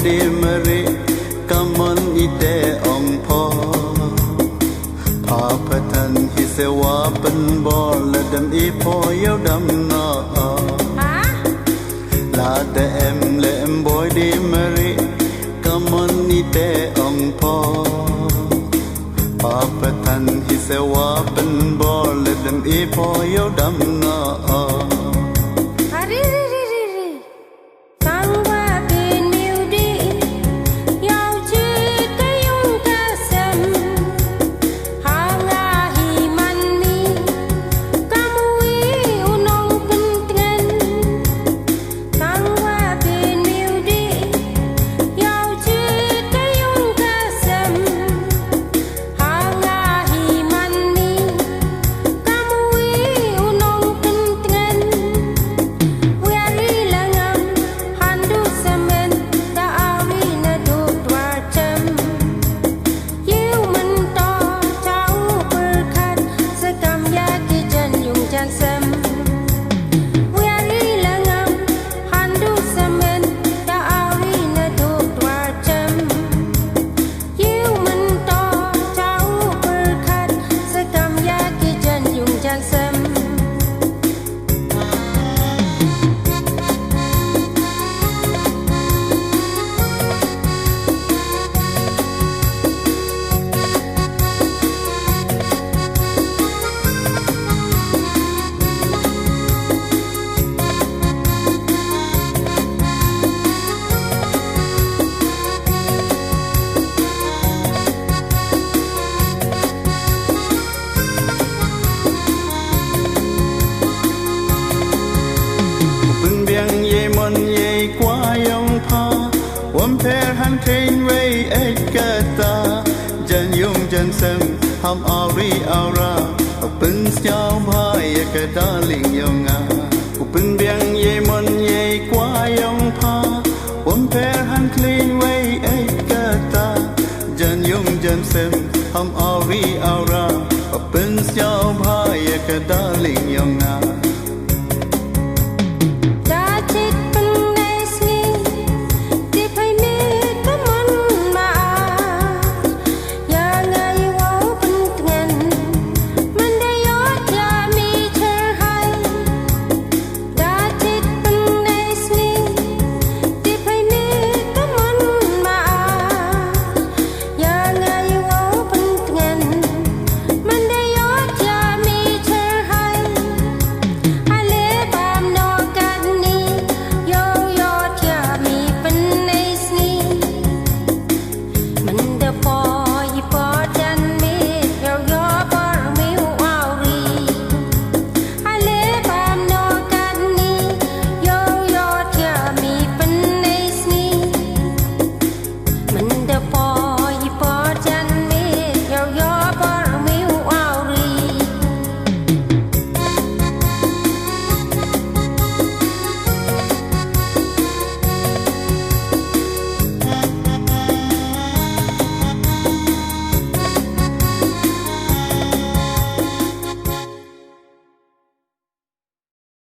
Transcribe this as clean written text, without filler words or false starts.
đi mà ri cảm ơn ý để ông phò phá thân hi sẽ qua bên bò là đầm ý phò yêu đầm nọ là để em lệ em bôi đi mà ri cảm ơn ý để ông phò phá thân hi sẽ qua bên bò là đầm ý phò yêu đầm nọ han train way ekata jan yung jan sem ham ari ara pin xiao bhai ka darling yonga upin biang ye mon ye kwa yong pha han train way ekata jan yung jan sem ham ari ara pin xiao bhai ka darling yonga